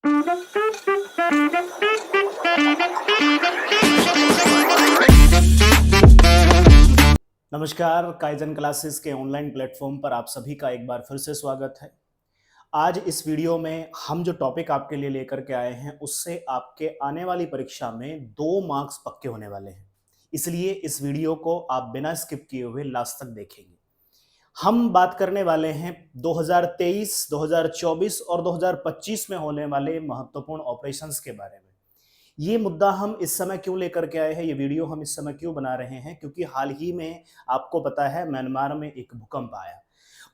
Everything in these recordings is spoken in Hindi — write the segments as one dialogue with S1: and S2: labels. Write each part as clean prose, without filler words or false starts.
S1: नमस्कार, काइजन क्लासेस के ऑनलाइन प्लेटफॉर्म पर आप सभी का एक बार फिर से स्वागत है। आज इस वीडियो में हम जो टॉपिक आपके लिए लेकर के आए हैं उससे आपके आने वाली परीक्षा में 2 मार्क्स पक्के होने वाले हैं। इसलिए इस वीडियो को आप बिना स्किप किए हुए लास्ट तक देखेंगे। हम बात करने वाले हैं 2023, 2024 और 2025 में होने वाले महत्वपूर्ण ऑपरेशंस के बारे में। ये मुद्दा हम इस समय क्यों लेकर के आए हैं, ये वीडियो हम इस समय क्यों बना रहे हैं, क्योंकि हाल ही में आपको पता है म्यांमार में एक भूकंप आया।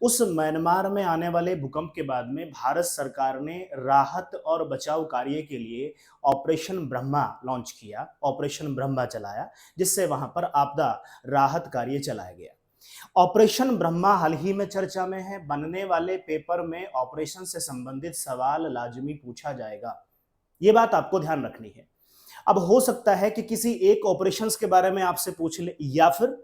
S1: उस म्यांमार में आने वाले भूकंप के बाद में भारत सरकार ने राहत और बचाव कार्य के लिए ऑपरेशन ब्रह्मा लॉन्च किया, ऑपरेशन ब्रह्मा चलाया, जिससे वहां पर आपदा राहत कार्य चलाया गया। ऑपरेशन ब्रह्मा हाल ही में चर्चा में है। बनने वाले पेपर में ऑपरेशन से संबंधित सवाल लाजमी पूछा जाएगा, ये बात आपको ध्यान रखनी है। अब हो सकता है कि किसी एक ऑपरेशंस के बारे में आपसे पूछ ले, या फिर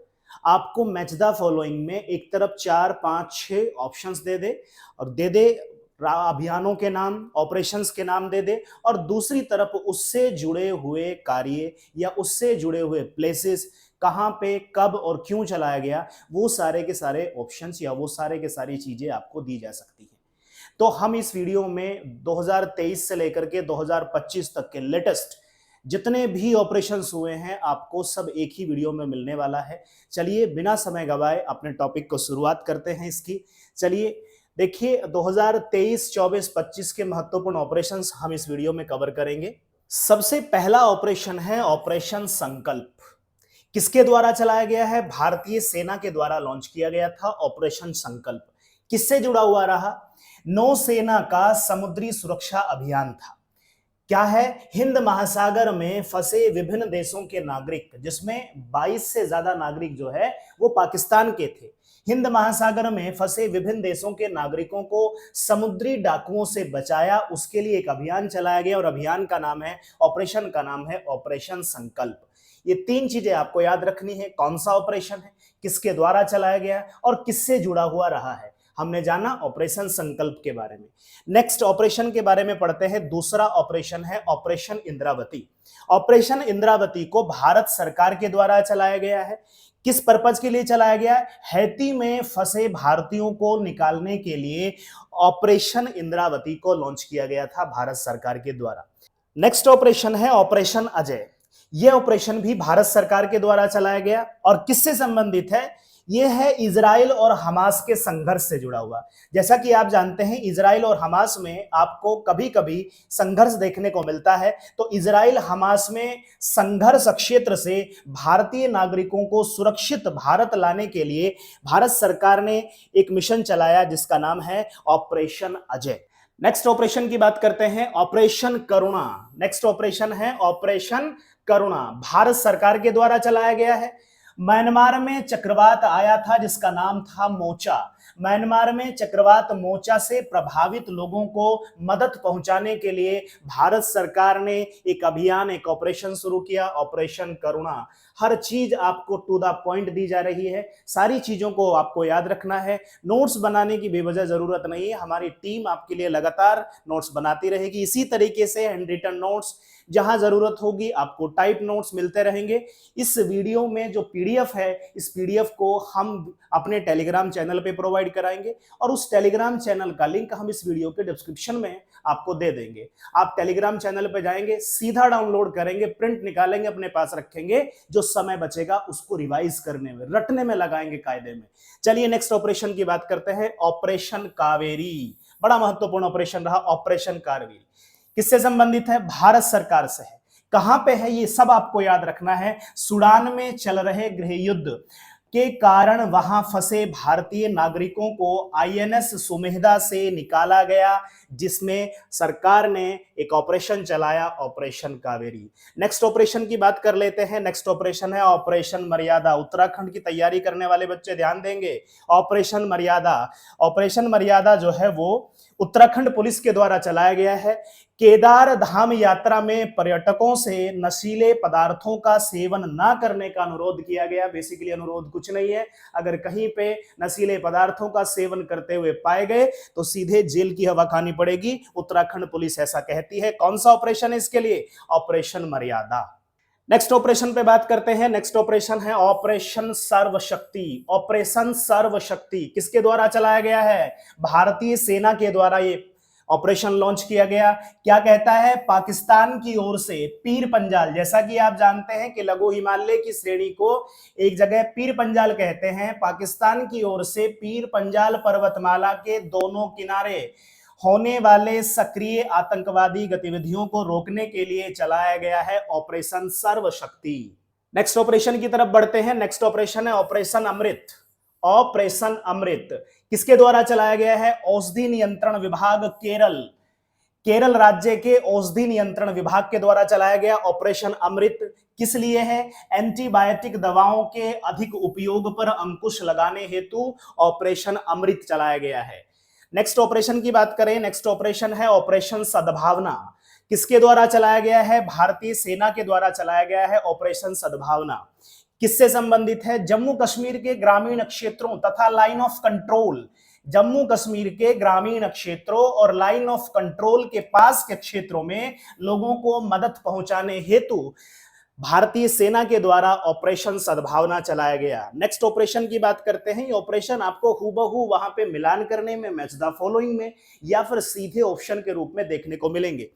S1: आपको मैच द फॉलोइंग में एक तरफ 4, 5, 6 ऑप्शंस दे दे और दे दे अभियानों के नाम, ऑपरेशंस के नाम दे दे, और दूसरी तरफ उससे जुड़े हुए कार्य या उससे जुड़े हुए प्लेसेस कहां पे कब और क्यों चलाया गया, वो सारे के सारे ऑप्शंस या वो सारे के सारी चीजें आपको दी जा सकती हैं। तो हम इस वीडियो में 2023 से लेकर के 2025 तक के लेटेस्ट जितने भी ऑपरेशंस हुए हैं आपको सब एक ही वीडियो में मिलने वाला है। चलिए बिना समय गवाए अपने टॉपिक को शुरुआत करते हैं इसकी। चलिए देखिए 2023, 24, 25 के महत्वपूर्ण ऑपरेशंस हम इस वीडियो में कवर करेंगे। सबसे पहला ऑपरेशन है ऑपरेशन संकल्प। किसके द्वारा चलाया गया है? भारतीय सेना के द्वारा लॉन्च किया गया था ऑपरेशन संकल्प। किससे जुड़ा हुआ रहा? नौसेना का समुद्री सुरक्षा अभियान था। क्या है? हिंद महासागर में फंसे विभिन्न देशों के नागरिक, जिसमें 22 से ज्यादा नागरिक जो है वो पाकिस्तान के थे। हिंद महासागर में फंसे विभिन्न देशों के नागरिकों को समुद्री डाकुओं से बचाया, उसके लिए एक अभियान चलाया गया और अभियान का नाम है, ऑपरेशन का नाम है ऑपरेशन संकल्प। ये 3 चीजें आपको याद रखनी है। कौन सा ऑपरेशन है, किसके द्वारा चलाया गया और किससे जुड़ा हुआ रहा है, हमने जाना ऑपरेशन संकल्प के बारे में। नेक्स्ट ऑपरेशन के बारे में पढ़ते हैं। दूसरा ऑपरेशन है ऑपरेशन इंद्रावती। ऑपरेशन इंद्रावती को भारत सरकार के द्वारा चलाया गया है। किस पर्पज के लिए चलाया गया है? हैती में फंसे भारतीयों को निकालने के लिए ऑपरेशन इंद्रावती को लॉन्च किया गया था भारत सरकार के द्वारा। नेक्स्ट ऑपरेशन है ऑपरेशन अजय। यह ऑपरेशन भी भारत सरकार के द्वारा चलाया गया और किससे संबंधित है? यह है इजराइल और हमास के संघर्ष से जुड़ा हुआ। जैसा कि आप जानते हैं इजराइल और हमास में आपको कभी कभी संघर्ष देखने को मिलता है, तो इजराइल हमास में संघर्ष क्षेत्र से भारतीय नागरिकों को सुरक्षित भारत लाने के लिए भारत सरकार ने एक मिशन चलाया जिसका नाम है ऑपरेशन अजय। नेक्स्ट ऑपरेशन की बात करते हैं, ऑपरेशन करुणा। नेक्स्ट ऑपरेशन है ऑपरेशन करुणा, भारत सरकार के द्वारा चलाया गया है। म्यांमार में चक्रवात आया था जिसका नाम था मोचा। म्यांमार में चक्रवात मोचा से प्रभावित लोगों को मदद पहुंचाने के लिए भारत सरकार ने एक अभियान, एक ऑपरेशन शुरू किया, ऑपरेशन करुणा। हर चीज आपको टू द पॉइंट दी जा रही है, सारी चीजों को आपको याद रखना है। नोट्स बनाने की बेवजह जरूरत नहीं है, हमारी टीम आपके लिए लगातार नोट्स बनाती रहेगी। इसी तरीके से हैंड रिटन नोट्स जहां जरूरत होगी आपको टाइप नोट्स मिलते रहेंगे। इस वीडियो में जो पीडीएफ है, इस पीडीएफ को हम अपने टेलीग्राम चैनल पे प्रोवाइड कराएंगे और उस टेलीग्राम चैनल का लिंक हम इस वीडियो के डिस्क्रिप्शन में आपको दे देंगे। आप टेलीग्राम चैनल पे जाएंगे, सीधा डाउनलोड करेंगे, प्रिंट निकालेंगे, अपने पास रखेंगे, जो समय बचेगा उसको रिवाइज करने में, रटने में लगाएंगे कायदे में। चलिए नेक्स्ट ऑपरेशन की बात करते हैं, ऑपरेशन कावेरी। बड़ा महत्वपूर्ण ऑपरेशन रहा ऑपरेशन कावेरी। किससे संबंधित है? भारत सरकार से है। कहां पे है ये सब आपको याद रखना है। सूडान में चल रहे गृह युद्ध के कारण वहां फंसे भारतीय नागरिकों को आईएनएस सुमेधा से निकाला गया, जिसमें सरकार ने एक ऑपरेशन चलाया, ऑपरेशन कावेरी। नेक्स्ट ऑपरेशन की बात कर लेते हैं। नेक्स्ट ऑपरेशन है ऑपरेशन मर्यादा। उत्तराखंड की तैयारी करने वाले बच्चे ध्यान देंगे। ऑपरेशन मर्यादा, ऑपरेशन मर्यादा जो है वो उत्तराखंड पुलिस के द्वारा चलाया गया है। केदार धाम यात्रा में पर्यटकों से नशीले पदार्थों का सेवन ना करने का अनुरोध किया गया। बेसिकली अनुरोध कुछ नहीं है, अगर कहीं पे नशीले पदार्थों का सेवन करते हुए पाए गए तो सीधे जेल की हवा खानी पड़ेगी। उत्तराखंड पुलिस ऐसा कहती है। कौन सा ऑपरेशन है इसके लिए? ऑपरेशन मर्यादा। नेक्स्ट ऑपरेशन पे बात करते हैं। नेक्स्ट ऑपरेशन है ऑपरेशन सर्वशक्ति। ऑपरेशन सर्वशक्ति किसके द्वारा चलाया गया है? भारतीय सेना के द्वारा ये ऑपरेशन लॉन्च किया गया। क्या कहता है? पाकिस्तान की ओर से पीर पंजाल, जैसा कि आप जानते हैं कि लघु हिमालय की श्रेणी को एक जगह पीर पंजाल कहते हैं, पाकिस्तान की ओर से पीर पंजाल पर्वतमाला के दोनों किनारे होने वाले सक्रिय आतंकवादी गतिविधियों को रोकने के लिए चलाया गया है ऑपरेशन सर्वशक्ति। नेक्स्ट ऑपरेशन की तरफ बढ़ते हैं। नेक्स्ट ऑपरेशन है ऑपरेशन अमृत। ऑपरेशन अमृत किसके द्वारा चलाया गया है? औषधि नियंत्रण विभाग केरल राज्य के औषधि नियंत्रण विभाग के द्वारा चलाया गया ऑपरेशन अमृत। किस लिए है? एंटीबायोटिक दवाओं के अधिक उपयोग पर अंकुश लगाने हेतु ऑपरेशन अमृत चलाया गया है। नेक्स्ट ऑपरेशन की बात करें। नेक्स्ट ऑपरेशन है ऑपरेशन सद्भावना। किसके द्वारा चलाया गया है? भारतीय सेना के द्वारा चलाया गया है ऑपरेशन सद्भावना। किससे संबंधित है? जम्मू कश्मीर के ग्रामीण क्षेत्रों तथा line of control, Jammu Kashmir के ग्रामीण क्षेत्रों और लाइन ऑफ कंट्रोल के पास के क्षेत्रों में लोगों को मदद पहुंचाने हेतु भारतीय सेना के द्वारा ऑपरेशन सद्भावना चलाया गया। नेक्स्ट ऑपरेशन की बात करते हैं। ये ऑपरेशन आपको हूबहू वहां पे मिलान करने में, मैच द फॉलोइंग में, या फिर सीधे ऑप्शन के रूप में देखने को मिलेंगे।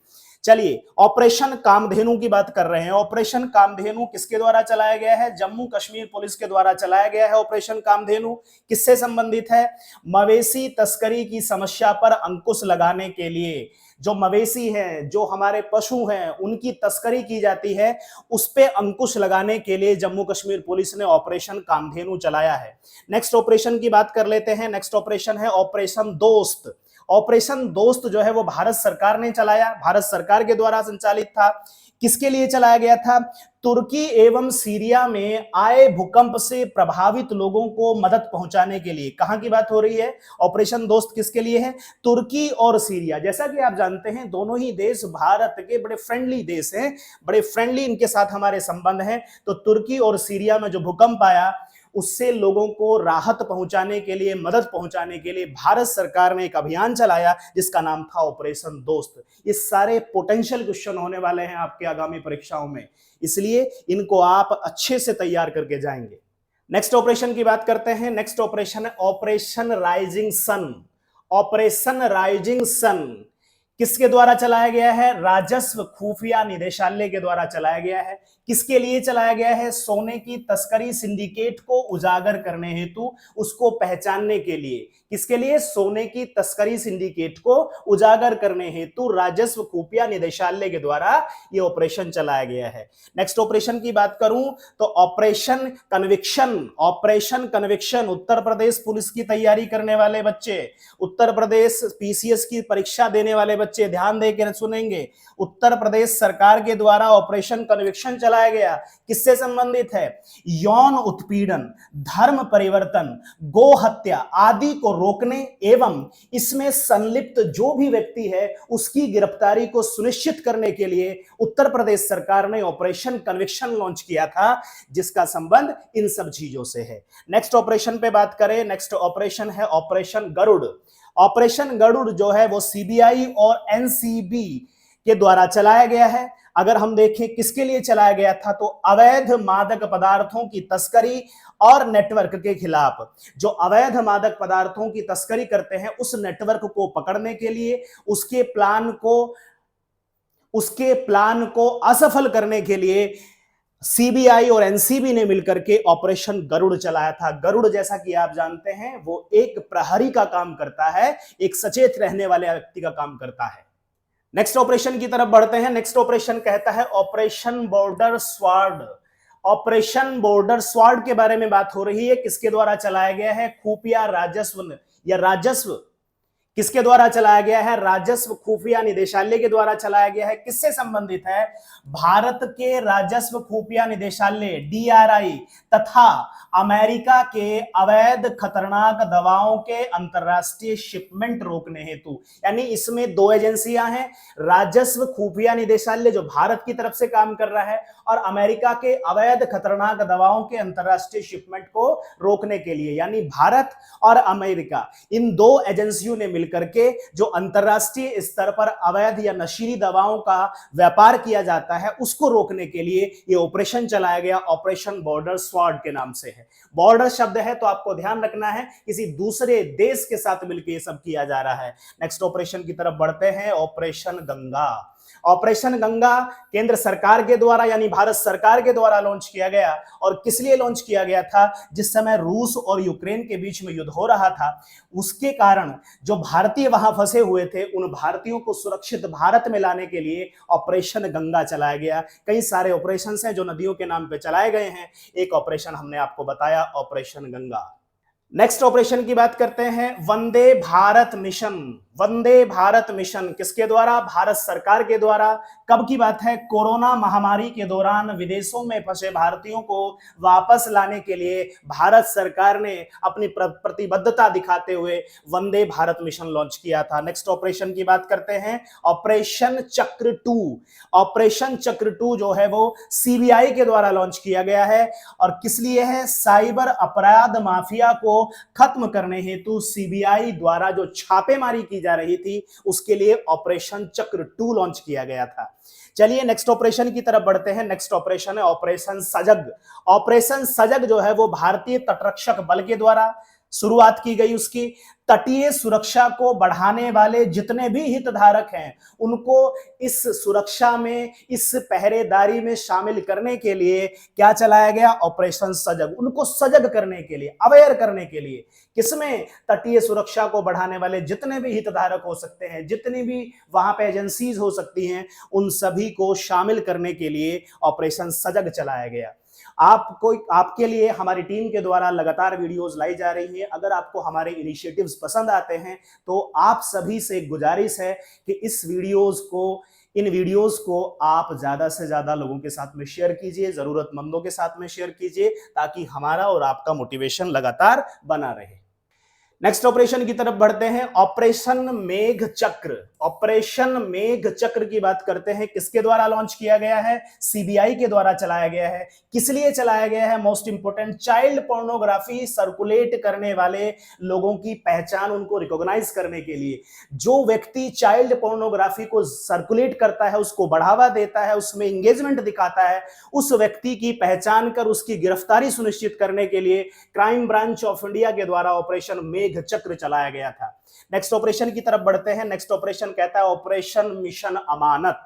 S1: चलिए ऑपरेशन कामधेनु की बात कर रहे हैं। ऑपरेशन कामधेनु किसके द्वारा चलाया गया है? जम्मू कश्मीर पुलिस के द्वारा चलाया गया है ऑपरेशन कामधेनु। किससे संबंधित है? मवेशी तस्करी की समस्या पर अंकुश लगाने के लिए। जो मवेशी हैं, जो हमारे पशु हैं, उनकी तस्करी की जाती है, उस पे अंकुश लगाने के लिए जम्मू कश्मीर पुलिस ने ऑपरेशन कामधेनु चलाया है। नेक्स्ट ऑपरेशन की बात कर लेते हैं। नेक्स्ट ऑपरेशन है ऑपरेशन दोस्त। ऑपरेशन दोस्त जो है वो भारत सरकार ने चलाया, भारत सरकार के द्वारा संचालित था। किसके लिए चलाया गया था? तुर्की एवं सीरिया में आए भूकंप से प्रभावित लोगों को मदद पहुंचाने के लिए। कहां की बात हो रही है? ऑपरेशन दोस्त किसके लिए है? तुर्की और सीरिया। जैसा कि आप जानते हैं दोनों ही देश भारत के बड़े फ्रेंडली देश हैं, बड़े फ्रेंडली इनके साथ हमारे संबंध हैं। तो तुर्की और सीरिया में जो भूकंप आया उससे लोगों को राहत पहुंचाने के लिए, मदद पहुंचाने के लिए भारत सरकार ने एक अभियान चलाया जिसका नाम था ऑपरेशन दोस्त। ये सारे पोटेंशियल क्वेश्चन होने वाले हैं आपके आगामी परीक्षाओं में, इसलिए इनको आप अच्छे से तैयार करके जाएंगे। नेक्स्ट ऑपरेशन की बात करते हैं। नेक्स्ट ऑपरेशन है operation rising sun. Operation rising sun किसके द्वारा चलाया गया है? राजस्व खुफिया निदेशालय के द्वारा चलाया गया है। किसके लिए चलाया गया है? सोने की तस्करी सिंडिकेट को उजागर करने हेतु, उसको पहचानने के लिए। किसके लिए? सोने की तस्करी सिंडिकेट को उजागर करने हेतु राजस्व खुफिया निदेशालय के द्वारा यह ऑपरेशन चलाया गया है। नेक्स्ट ऑपरेशन की बात करूं तो operation conviction. Operation conviction Uttar Pradesh police की तैयारी करने वाले बच्चे, उत्तर प्रदेश पीसीएस की परीक्षा देने वाले बच्चे ध्यान देकर सुनेंगे। उत्तर प्रदेश सरकार के द्वारा ऑपरेशन कन्विक्शन चलाया गया। किससे संबंधित है? यौन उत्पीड़न, धर्म परिवर्तन, गो हत्या आदि को रोकने एवं इसमें संलिप्त जो भी व्यक्ति है उसकी गिरफ्तारी को सुनिश्चित करने के लिए उत्तर प्रदेश सरकार ने ऑपरेशन कन्विक्शन लॉन्च किया था, जिसका संबंध इन सब चीजों से है। नेक्स्ट ऑपरेशन पे बात करें। नेक्स्ट ऑपरेशन है ऑपरेशन गरुड़। ऑपरेशन गरुड़ जो है वो सीबीआई और एनसीबी के द्वारा चलाया गया है। अगर हम देखें किसके लिए चलाया गया था तो अवैध मादक पदार्थों की तस्करी और नेटवर्क के खिलाफ। जो अवैध मादक पदार्थों की तस्करी करते हैं उस नेटवर्क को पकड़ने के लिए, उसके प्लान को असफल करने के लिए सीबीआई और एनसीबी ने मिलकर के ऑपरेशन गरुड़ चलाया था। गरुड़ जैसा कि आप जानते हैं वो एक प्रहरी का काम करता है, एक सचेत रहने वाले व्यक्ति का काम करता है। नेक्स्ट ऑपरेशन की तरफ बढ़ते हैं। नेक्स्ट ऑपरेशन कहता है operation border sword. Operation border sword के बारे में बात हो रही है। किसके द्वारा चलाया गया है? खुफिया राजस्व किसके द्वारा चलाया गया है? राजस्व खुफिया निदेशालय के द्वारा चलाया गया है। किससे संबंधित है? भारत के राजस्व खुफिया निदेशालय DRI तथा अमेरिका के अवैध खतरनाक दवाओं के अंतरराष्ट्रीय शिपमेंट रोकने हेतु, यानी इसमें दो एजेंसियां हैं, राजस्व खुफिया निदेशालय जो भारत की तरफ से काम कर रहा है और अमेरिका के अवैध खतरनाक दवाओं के अंतरराष्ट्रीय शिपमेंट को रोकने के लिए, यानी भारत और अमेरिका इन दो एजेंसियों ने मिलकर के जो अंतरराष्ट्रीय स्तर पर अवैध या नशीली दवाओं का व्यापार किया जाता है उसको रोकने के लिए यह ऑपरेशन चलाया गया। ऑपरेशन बॉर्डर स्वॉर्ड के नाम से है। बॉर्डर शब्द है तो आपको ध्यान रखना है किसी दूसरे देश के साथ मिलकर यह सब किया जा रहा है। नेक्स्ट ऑपरेशन की तरफ बढ़ते हैं, ऑपरेशन गंगा। ऑपरेशन गंगा केंद्र सरकार के द्वारा यानी भारत सरकार के द्वारा लॉन्च किया गया। और किस लिए लॉन्च किया गया था? जिस समय रूस और यूक्रेन के बीच में युद्ध हो रहा था, उसके कारण जो भारतीय वहां फंसे हुए थे उन भारतीयों को सुरक्षित भारत में लाने के लिए ऑपरेशन गंगा चलाया गया। कई सारे ऑपरेशंस हैं जो नदियों के नाम पे चलाए गए हैं, एक ऑपरेशन हमने आपको बताया, ऑपरेशन गंगा। नेक्स्ट ऑपरेशन की बात करते हैं, वंदे भारत मिशन। वंदे भारत मिशन किसके द्वारा? भारत सरकार के द्वारा। कब की बात है? कोरोना महामारी के दौरान विदेशों में फंसे भारतीयों को वापस लाने के लिए भारत सरकार ने अपनी प्रतिबद्धता दिखाते हुए वंदे भारत मिशन लॉन्च किया था। नेक्स्ट ऑपरेशन की बात करते हैं, ऑपरेशन चक्र 2। ऑपरेशन चक्र 2 जो है वो CBI के द्वारा लॉन्च किया गया है। और किस लिए है? साइबर अपराध माफिया को खत्म करने हेतु CBI द्वारा जो छापेमारी की जा रही थी उसके लिए ऑपरेशन चक्र 2 लॉन्च किया गया था। चलिए नेक्स्ट ऑपरेशन की तरफ बढ़ते हैं। नेक्स्ट ऑपरेशन है ऑपरेशन सजग। ऑपरेशन सजग जो है वो भारतीय तटरक्षक बल के द्वारा शुरुआत की गई। उसकी तटीय सुरक्षा को बढ़ाने वाले जितने भी हितधारक हैं उनको इस सुरक्षा में, इस पहरेदारी में शामिल करने के लिए क्या चलाया गया? ऑपरेशन सजग। उनको सजग करने के लिए, अवेयर करने के लिए, किसमें? तटीय सुरक्षा को बढ़ाने वाले जितने भी हितधारक हो सकते हैं, जितनी भी वहां पे एजेंसीज हो सकती हैं, उन सभी को शामिल करने के लिए ऑपरेशन सजग चलाया गया। आपके लिए हमारी टीम के द्वारा लगातार वीडियोस लाई जा रही है। अगर आपको हमारे इनिशिएटिव्स पसंद आते हैं तो आप सभी से गुजारिश है कि इन वीडियोस को आप ज्यादा से ज्यादा लोगों के साथ में शेयर कीजिए, जरूरतमंदों के साथ में शेयर कीजिए, ताकि हमारा और आपका मोटिवेशन लगातार बना रहे। नेक्स्ट ऑपरेशन की तरफ बढ़ते हैं, ऑपरेशन मेघ चक्र। ऑपरेशन मेघ चक्र की बात करते हैं, किसके द्वारा लॉन्च किया गया है? CBI के द्वारा चलाया गया है। किस लिए चलाया गया है? Most important, child pornography circulate करने वाले लोगों की पहचान, उनको रिकॉग्नाइज करने के लिए। जो व्यक्ति चाइल्ड पोर्नोग्राफी को सर्कुलेट करता है, उसको बढ़ावा देता है, उसमें एंगेजमेंट दिखाता है, उस व्यक्ति की पहचान कर उसकी गिरफ्तारी सुनिश्चित करने के लिए क्राइम ब्रांच ऑफ इंडिया के द्वारा ऑपरेशन मेघ चक्र चलाया गया था। नेक्स्ट ऑपरेशन की तरफ बढ़ते हैं। नेक्स्ट ऑपरेशन कहता है ऑपरेशन मिशन अमानत।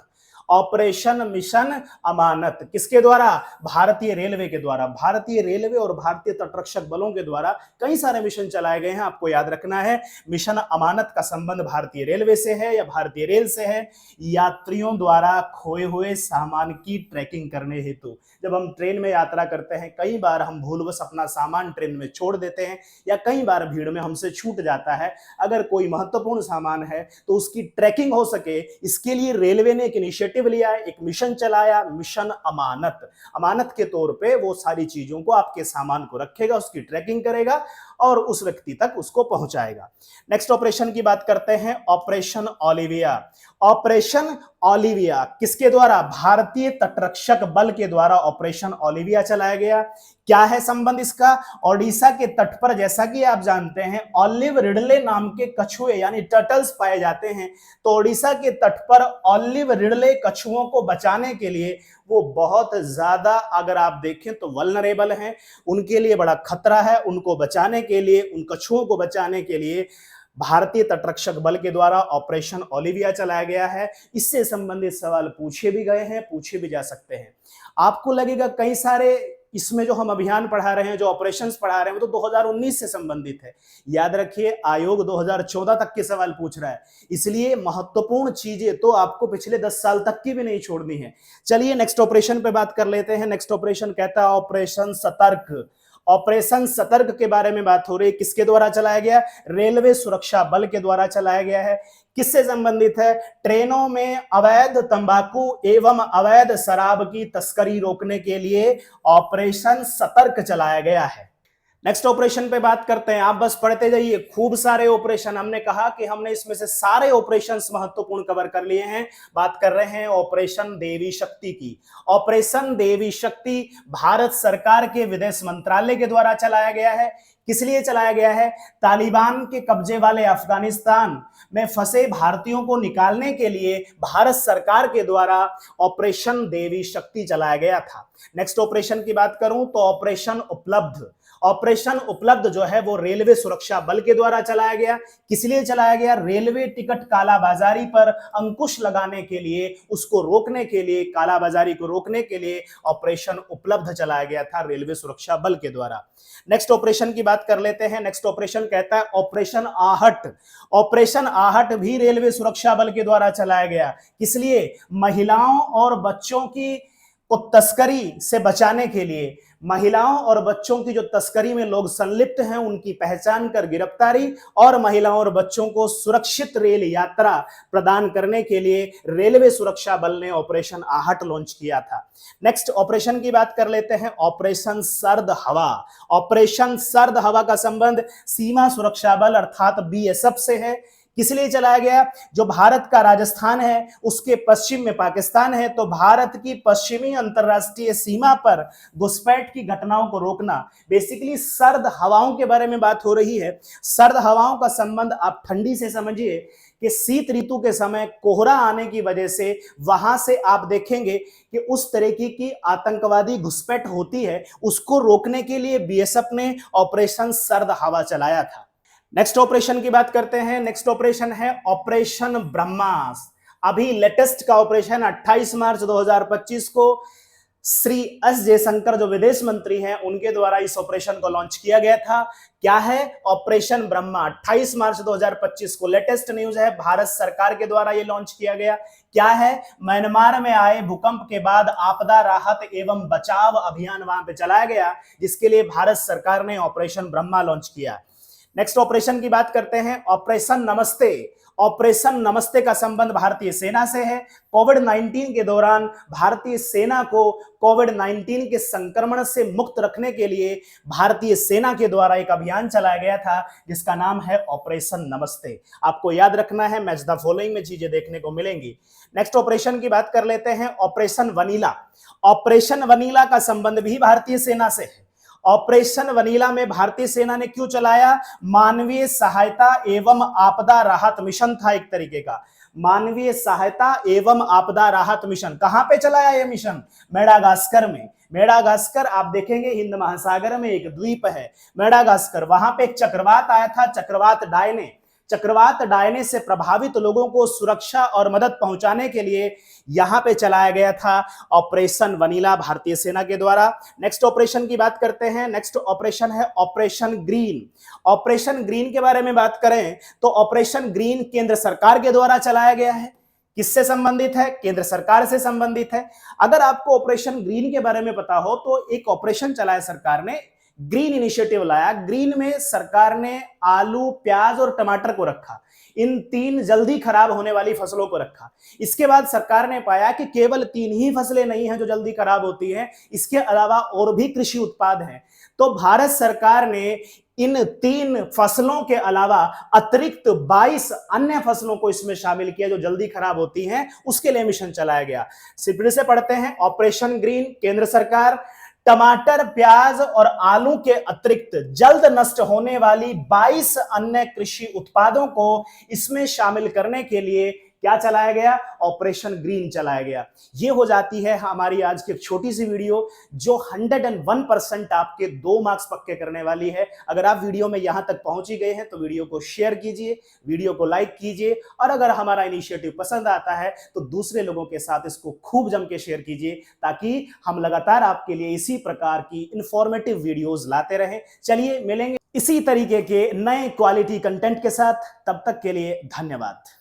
S1: ऑपरेशन मिशन अमानत किसके द्वारा? भारतीय रेलवे के द्वारा। भारतीय रेलवे और भारतीय तटरक्षक बलों के द्वारा कई सारे मिशन चलाए गए हैं। आपको याद रखना है, मिशन अमानत का संबंध भारतीय रेलवे से है या भारतीय रेल से है। यात्रियों द्वारा खोए हुए सामान की ट्रैकिंग करने हेतु, जब हम ट्रेन में यात्रा करते हैं, कई बार हम भूलवश अपना सामान ट्रेन में छोड़ देते हैं या कई बार भीड़ में हमसे छूट जाता है। अगर कोई महत्वपूर्ण सामान है तो उसकी ट्रैकिंग हो सके, इसके लिए रेलवे ने एक इनिशिएटिव लिया, एक मिशन चलाया, मिशन अमानत। अमानत के तौर पे वो सारी चीजों को, आपके सामान को रखेगा, उसकी ट्रैकिंग करेगा और उस व्यक्ति तक उसको पहुंचाएगा। नेक्स्ट ऑपरेशन की बात करते हैं, ऑपरेशन ओलिविया। ऑपरेशन ओलिविया किसके द्वारा? भारतीय तटरक्षक बल के द्वारा ऑपरेशन ओलिविया चलाया गया। क्या है संबंध इसका? ओडिशा के तट पर, जैसा कि आप जानते हैं, ऑलिव रिडले नाम के कछुए यानी टर्टल्स पाए जाते हैं। तो ओडिशा के तट पर ऑलिव रिडले कछुओं को बचाने के लिए, वो बहुत ज्यादा, अगर आप देखें तो वल्नरेबल हैं, उनके लिए बड़ा खतरा है। उनको बचाने के लिए, उन कछुओं को बचाने के लिए भारतीय तटरक्षक बल के द्वारा ऑपरेशन ओलिविया चलाया गया है। इससे संबंधित सवाल पूछे भी गए हैं, पूछे भी जा सकते हैं। आपको लगेगा कई सारे इसमें जो हम अभियान पढ़ा रहे हैं, जो ऑपरेशंस पढ़ा रहे हैं, वो तो 2019 से संबंधित है। याद रखिए, आयोग 2014 तक के सवाल पूछ रहा है, इसलिए महत्वपूर्ण चीजें तो आपको पिछले 10 साल तक की भी नहीं छोड़नी है। चलिए नेक्स्ट ऑपरेशन पे बात कर लेते हैं। नेक्स्ट ऑपरेशन कहता है ऑपरेशन सतर्क। ऑपरेशन सतर्क के बारे में बात हो रही है, किसके द्वारा चलाया गया? रेलवे सुरक्षा बल के द्वारा चलाया गया है। किससे संबंधित है? ट्रेनों में अवैध तंबाकू एवं अवैध शराब की तस्करी रोकने के लिए ऑपरेशन सतर्क चलाया गया है। नेक्स्ट ऑपरेशन पे बात करते हैं, आप बस पढ़ते जाइए, खूब सारे ऑपरेशन। हमने कहा कि हमने इसमें से सारे ऑपरेशंस महत्वपूर्ण कवर कर लिए हैं। बात कर रहे हैं ऑपरेशन देवी शक्ति की। ऑपरेशन देवी शक्ति भारत सरकार के विदेश मंत्रालय के द्वारा चलाया गया है। किस लिए चलाया गया है? तालिबान के कब्जे वाले अफगानिस्तान में फंसे भारतीयों को निकालने के लिए भारत सरकार के द्वारा ऑपरेशन देवी शक्ति चलाया गया था। नेक्स्ट ऑपरेशन की बात करूं तो ऑपरेशन उपलब्ध। ऑपरेशन उपलब्ध जो है वो रेलवे सुरक्षा बल के द्वारा चलाया गया। किस लिए चलाया गया? रेलवे टिकट कालाबाजारी पर अंकुश लगाने के लिए, उसको रोकने के लिए, कालाबाजारी को रोकने के लिए ऑपरेशन उपलब्ध चलाया गया था रेलवे सुरक्षा बल के द्वारा। नेक्स्ट ऑपरेशन की बात कर लेते हैं। नेक्स्ट ऑपरेशन कहता है ऑपरेशन आहट। ऑपरेशन आहट भी रेलवे सुरक्षा बल के द्वारा चलाया गया। किस लिए? महिलाओं और बच्चों की को तस्करी से बचाने के लिए, महिलाओं और बच्चों की जो तस्करी में लोग संलिप्त हैं उनकी पहचान कर गिरफ्तारी और महिलाओं और बच्चों को सुरक्षित रेल यात्रा प्रदान करने के लिए रेलवे सुरक्षा बल ने ऑपरेशन आहट लॉन्च किया था। नेक्स्ट ऑपरेशन की बात कर लेते हैं, ऑपरेशन सर्द हवा। ऑपरेशन सर्द हवा का संबंध सीमा सुरक्षा बल अर्थात बीएसएफ से है। किस लिए चलाया गया? जो भारत का राजस्थान है उसके पश्चिम में पाकिस्तान है, तो भारत की पश्चिमी अंतरराष्ट्रीय सीमा पर घुसपैठ की घटनाओं को रोकना। बेसिकली सर्द हवाओं के बारे में बात हो रही है। सर्द हवाओं का संबंध आप ठंडी से समझिए कि शीत ऋतु के समय कोहरा आने की वजह से वहां से आप देखेंगे कि उस तरीके की आतंकवादी घुसपैठ होती है, उसको रोकने के लिए बीएसएफ ने ऑपरेशन सर्द हवा चलाया था। नेक्स्ट ऑपरेशन की बात करते हैं। नेक्स्ट ऑपरेशन है ऑपरेशन ब्रह्मास। अभी लेटेस्ट का ऑपरेशन 28 मार्च 2025 को श्री एस जयशंकर जो विदेश मंत्री हैं उनके द्वारा इस ऑपरेशन को लॉन्च किया गया था। क्या है? ऑपरेशन ब्रह्मा। 28 मार्च 2025 को लेटेस्ट न्यूज है, भारत सरकार के द्वारा यह लॉन्च किया गया। क्या है? म्यांमार में आए भूकंप के बाद आपदा राहत एवं बचाव अभियान वहां पे चलाया गया, जिसके लिए भारत सरकार ने ऑपरेशन ब्रह्मा लॉन्च किया। नेक्स्ट ऑपरेशन की बात करते हैं, ऑपरेशन नमस्ते। ऑपरेशन नमस्ते का संबंध भारतीय सेना से है। कोविड-19 के दौरान भारतीय सेना को कोविड-19 के संक्रमण से मुक्त रखने के लिए भारतीय सेना के द्वारा एक अभियान चलाया गया था जिसका नाम है ऑपरेशन नमस्ते। आपको याद रखना है, मैच द फॉलोइंग में चीजें देखने को मिलेंगी। नेक्स्ट ऑपरेशन की बात कर लेते हैं, ऑपरेशन वनीला। ऑपरेशन वनीला का संबंध भी भारतीय सेना से है। ऑपरेशन वनीला में भारतीय सेना ने क्यों चलाया? मानवीय सहायता एवं आपदा राहत मिशन था एक तरीके का। मानवीय सहायता एवं आपदा राहत मिशन। कहां पे चलाया यह मिशन? मेडागास्कर में। मेडागास्कर आप देखेंगे हिंद महासागर में एक द्वीप है मेडागास्कर, वहां पे एक चक्रवात आया था, चक्रवात डायने। चक्रवात डायने से प्रभावित लोगों को सुरक्षा और मदद पहुंचाने के लिए यहां पे चलाया गया था ऑपरेशन वनीला भारतीय सेना के द्वारा। नेक्स्ट ऑपरेशन की बात करते हैं। नेक्स्ट ऑपरेशन है ऑपरेशन ग्रीन। ऑपरेशन ग्रीन के बारे में बात करें तो ऑपरेशन ग्रीन केंद्र सरकार के द्वारा चलाया गया है। किससे संबंधित है? केंद्र सरकार से संबंधित है। अगर आपको ऑपरेशन ग्रीन के बारे में पता हो तो एक ऑपरेशन चलाया सरकार ने, ग्रीन इनिशिएटिव लाया। ग्रीन में सरकार ने आलू, प्याज और टमाटर को रखा, इन 3 जल्दी खराब होने वाली फसलों को रखा। इसके बाद सरकार ने पाया कि केवल 3 ही फसलें नहीं हैं जो जल्दी खराब होती हैं, इसके अलावा और भी कृषि उत्पाद हैं। तो भारत सरकार ने इन 3 फसलों के अलावा अतिरिक्त 22 अन्य फसलों को इसमें शामिल किया जो जल्दी खराब होती हैं, उसके लिए मिशन चलाया गया। फिर से पढ़ते हैं, ऑपरेशन ग्रीन केंद्र सरकार, टमाटर, प्याज और आलू के अतिरिक्त जल्द नष्ट होने वाली 22 अन्य कृषि उत्पादों को इसमें शामिल करने के लिए क्या चलाया गया? ऑपरेशन ग्रीन चलाया गया। ये हो जाती है हमारी आज की एक छोटी सी वीडियो जो 101% आपके 2 मार्क्स पक्के करने वाली है। अगर आप वीडियो में यहां तक पहुंच ही गए हैं तो वीडियो को शेयर कीजिए, वीडियो को लाइक कीजिए और अगर हमारा इनिशिएटिव पसंद आता है तो दूसरे लोगों के साथ इसको खूब जम के शेयर कीजिए ताकि हम लगातार आपके लिए इसी प्रकार की इंफॉर्मेटिव वीडियोस लाते रहें। चलिए मिलेंगे इसी तरीके के नए क्वालिटी कंटेंट के साथ, तब तक के लिए धन्यवाद।